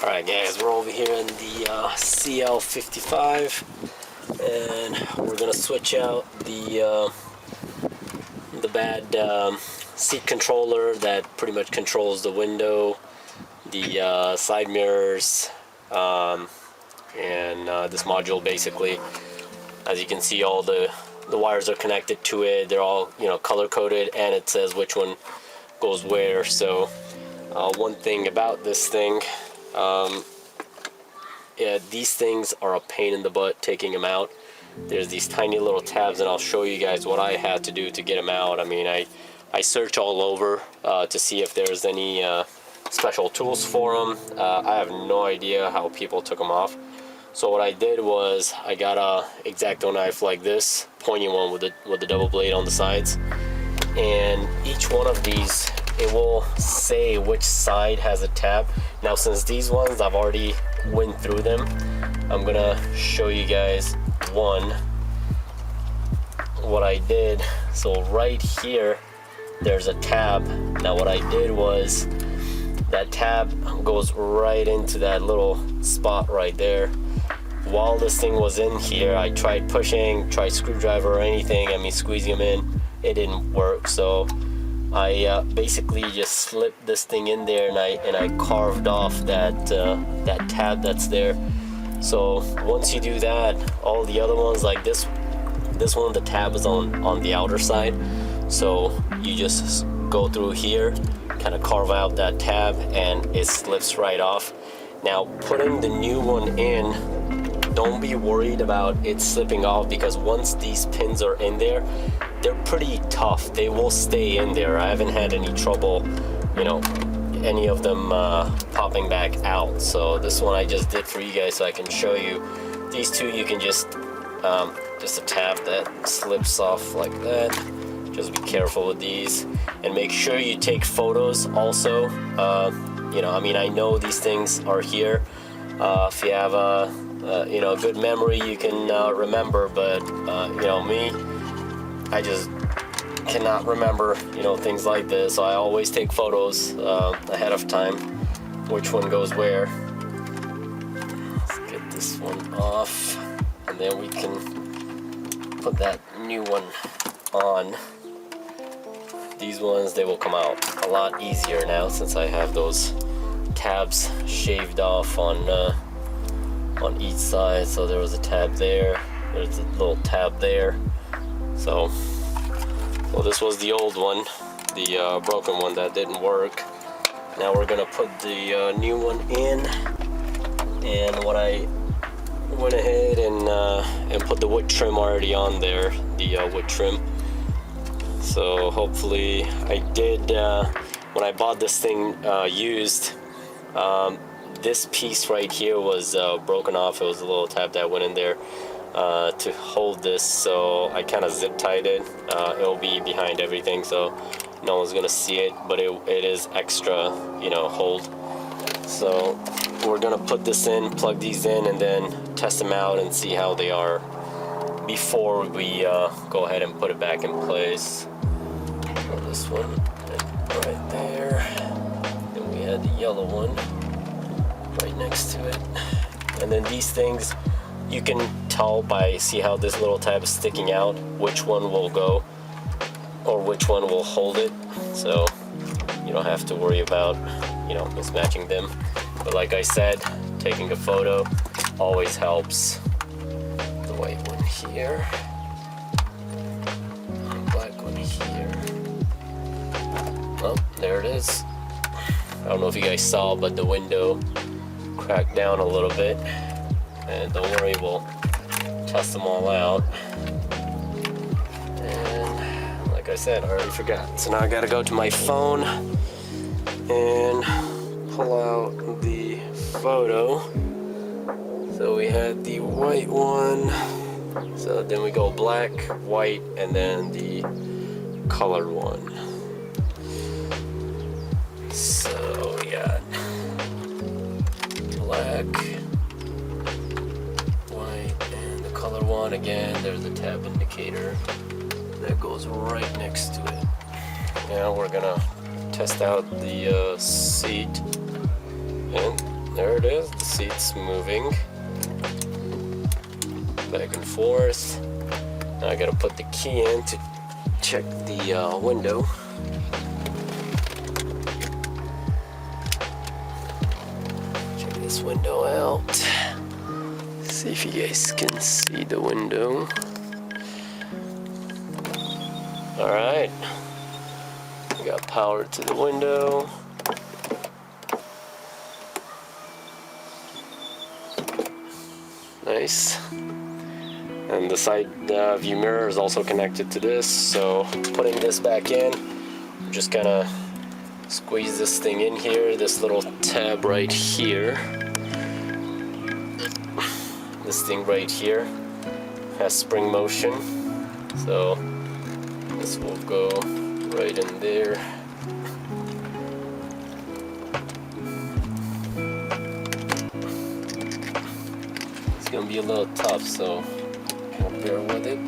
Alright guys, we're over here in the CL55 and we're gonna switch out the bad seat controller that pretty much controls the window, the side mirrors, and this module. Basically, as you can see, all the wires are connected to it. They're all, you know, color coded, and it says which one goes where. So one thing about this thing, yeah, these things are a pain in the butt taking them out. There's these tiny little tabs, and I'll show you guys what I had to do to get them out. I mean, I searched all over to see if there's any special tools for them. I have no idea how people took them off. So what I did was I got a X-Acto knife like this, pointy one with the double blade on the sides, and each one of these, it will say which side has a tab. Now since these ones I've already went through them, I'm gonna show you guys what I did. So right here there's a tab. Now what I did was that tab goes right into that little spot right there. While this thing was in here, I tried pushing, tried screwdriver or anything, I mean squeezing them in, it didn't work. So I basically just slipped this thing in there, and I carved off that tab that's there. So once you do that, all the other ones, like this one, the tab is on the outer side. So you just go through here, kind of carve out that tab, and it slips right off. Now putting the new one in, don't be worried about it slipping off, because once these pins are in there, they're pretty tough. They will stay in there. I haven't had any trouble, you know, any of them popping back out. So this one I just did for you guys so I can show you. These two you can just a tab that slips off like that. Just be careful with these, and make sure you take photos also. You know, I mean, I know these things are here. If you have a you know, good memory, you can remember, but you know, me, I just cannot remember, you know, things like this. So I always take photos ahead of time, which one goes where. Let's get this one off, and then we can put that new one on. These ones, they will come out a lot easier now since I have those tabs shaved off on each side. So there was a tab there, there's a little tab there. So well, this was the old one, the broken one that didn't work. Now we're gonna put the new one in, and what I went ahead and put the wood trim already on there, the wood trim. So hopefully I did, when I bought this thing used, this piece right here was broken off. It was a little tab that went in there to hold this, so I kind of zip tied it. It'll be behind everything, so no one's gonna see it, but it is extra, you know, hold. So we're gonna put this in, plug these in, and then test them out and see how they are before we go ahead and put it back in place. So this one right there, then we had the yellow one right next to it. And then these things, you can tell by see how this little tab is sticking out which one will go or which one will hold it. So you don't have to worry about, you know, mismatching them. But like I said, taking a photo always helps. The white one here, the black one here. Oh, there it is. I don't know if you guys saw, but the window cracked down a little bit. And don't worry, we'll test them all out. And like I said, I already forgot. So now I gotta go to my phone and pull out the photo. So we had the white one. So then we go black, white, and then the colored one. So we got black, white, and the color one. Again, there's a tab indicator that goes right next to it. Now we're gonna test out the seat, and there it is, the seat's moving back and forth. Now I gotta put the key in to check the window. Check this window out. See if you guys can see the window. Alright, we got power to the window. Nice. And the side view mirror is also connected to this, so putting this back in, we're just gonna squeeze this thing in here, this little tab right here. This thing right here has spring motion, so this will go right in there. It's gonna be a little tough, so bear with it.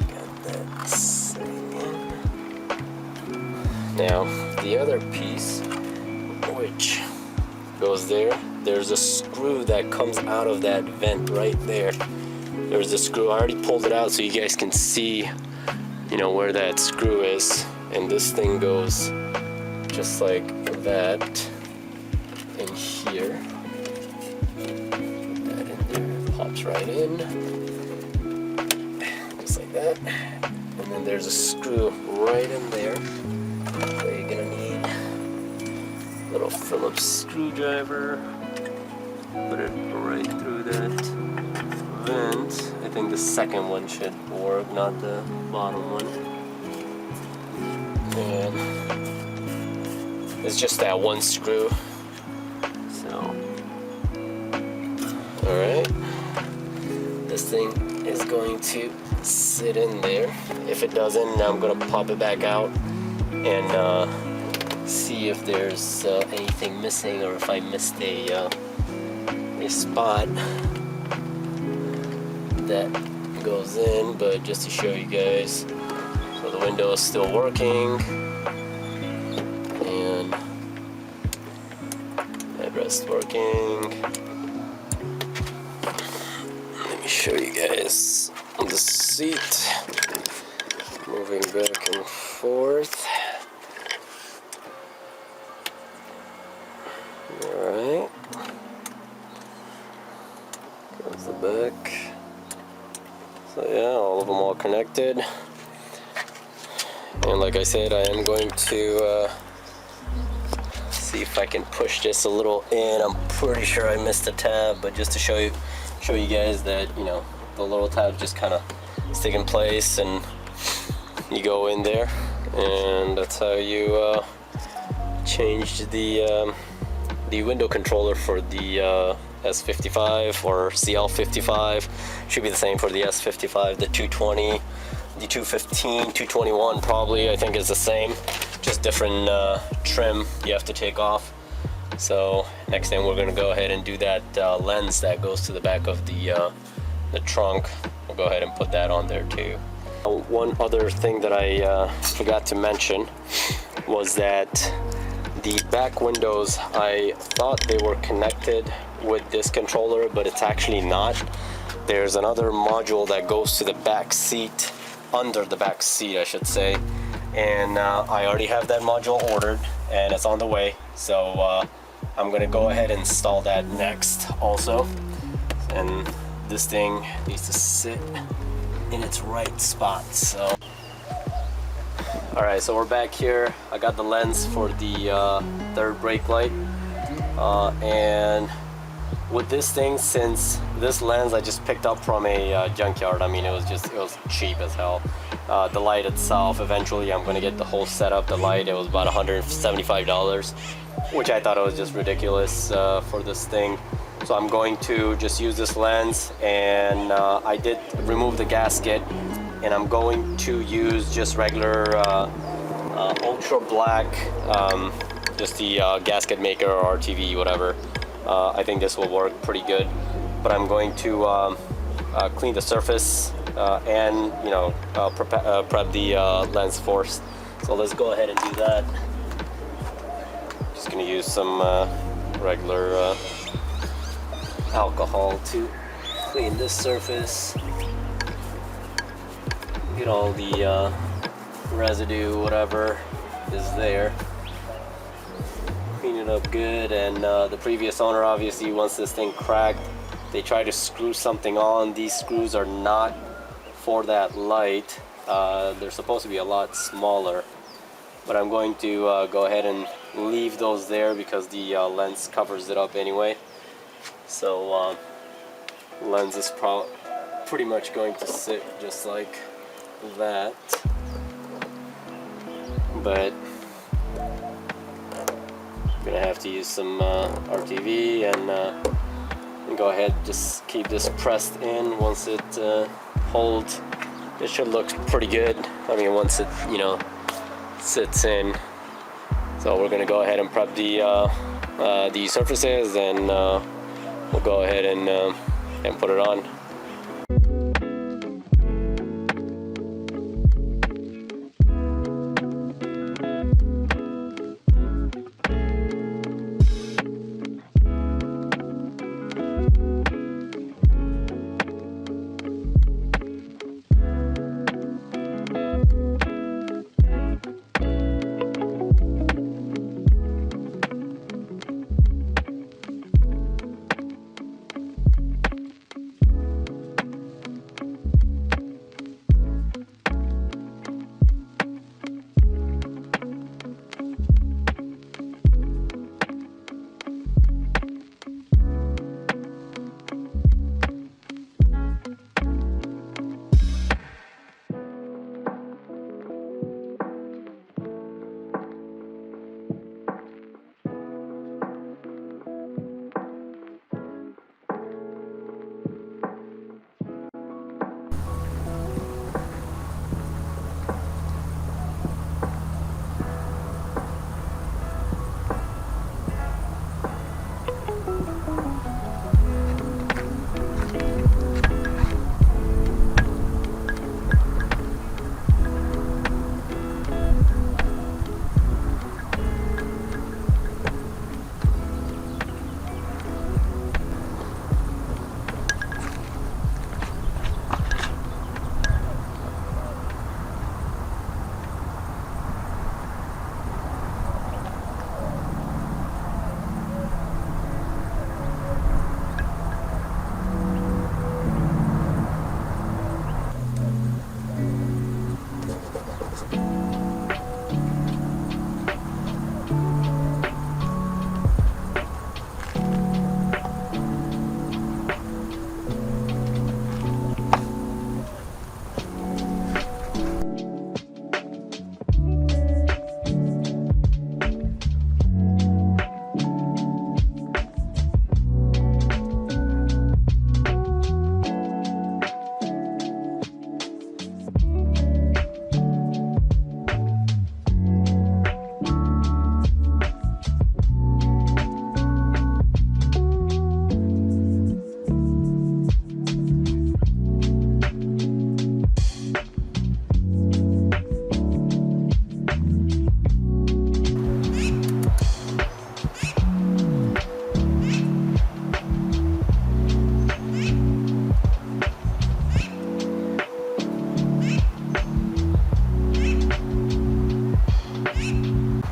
Got that sitting in. Now the other piece, which goes there, there's a screw that comes out of that vent right there. There's a screw. I already pulled it out so you guys can see, you know, where that screw is. And this thing goes just like that in here. Put that in there. Pops right in. Just like that. And then there's a screw right in there. So you're gonna need a little Phillips screwdriver. Put it right through that vent. I think the second one should work, not the bottom one. And it's just that one screw. So, alright. This thing is going to sit in there. If it doesn't, I'm going to pop it back out and see if there's anything missing, or if I missed a spot that goes in. But just to show you guys, so the window is still working, and headrest working. Let me show you guys the seat moving back and forth. Alright, goes the back. So yeah, all of them all connected. And like I said, I am going to see if I can push this a little in. I'm pretty sure I missed a tab, but just to show you guys that, you know, the little tabs just kind of stick in place, and you go in there, and that's how you change the window controller for the S55 or CL55. Should be the same for the S55, the 220, the 215, 221 probably, I think is the same, just different trim you have to take off. So next thing, we're going to go ahead and do that lens that goes to the back of the trunk. We'll go ahead and put that on there too. One other thing that I forgot to mention was that the back windows, I thought they were connected with this controller, but it's actually not. There's another module that goes to the back seat, under the back seat I should say, and I already have that module ordered and it's on the way. So I'm gonna go ahead and install that next also, and this thing needs to sit in its right spot. So alright, so we're back here. I got the lens for the third brake light, and with this thing, since this lens I just picked up from a junkyard, I mean it was cheap as hell. The light itself, eventually I'm gonna get the whole setup. The light, it was about $175, which I thought it was just ridiculous for this thing. So I'm going to just use this lens, and I did remove the gasket, and I'm going to use just regular ultra black, just the gasket maker or RTV, whatever. I think this will work pretty good, but I'm going to clean the surface and, you know, prep the lens first. So let's go ahead and do that. just gonna use some regular alcohol to clean this surface, get all the residue, whatever is there, clean it up good. And the previous owner, obviously, once this thing cracked, they tried to screw something on. These screws are not for that light. They're supposed to be a lot smaller, but I'm going to go ahead and leave those there because the lens covers it up anyway. So lens is pretty much going to sit just like that, but I'm gonna have to use some RTV and go ahead, just keep this pressed in. Once it holds, it should look pretty good. I mean, once it, you know, sits in. So we're gonna go ahead and prep the surfaces, and we'll go ahead and put it on.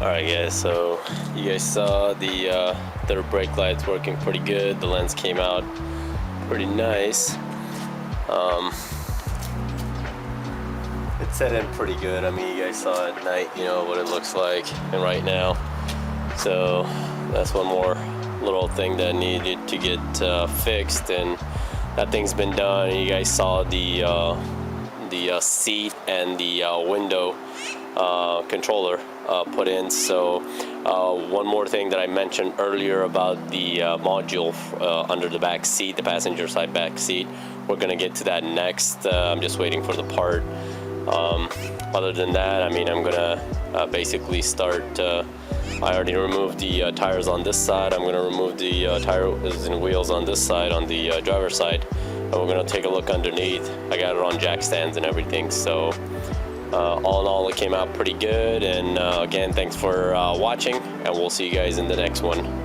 Alright guys, so you guys saw the brake lights working pretty good. The lens came out pretty nice. It set in pretty good. I mean, you guys saw at night, you know, what it looks like, and right now. So that's one more little thing that needed to get fixed, and that thing's been done. You guys saw the seat and the window controller put in. So one more thing that I mentioned earlier about the module under the back seat, the passenger side back seat, we're gonna get to that next. I'm just waiting for the part. Other than that, I mean, I'm gonna basically start. I already removed the tires on this side. I'm gonna remove the tires and wheels on this side, on the driver's side, and we're gonna take a look underneath. I got it on jack stands and everything, so all in all, it came out pretty good. And again, thanks for watching, and we'll see you guys in the next one.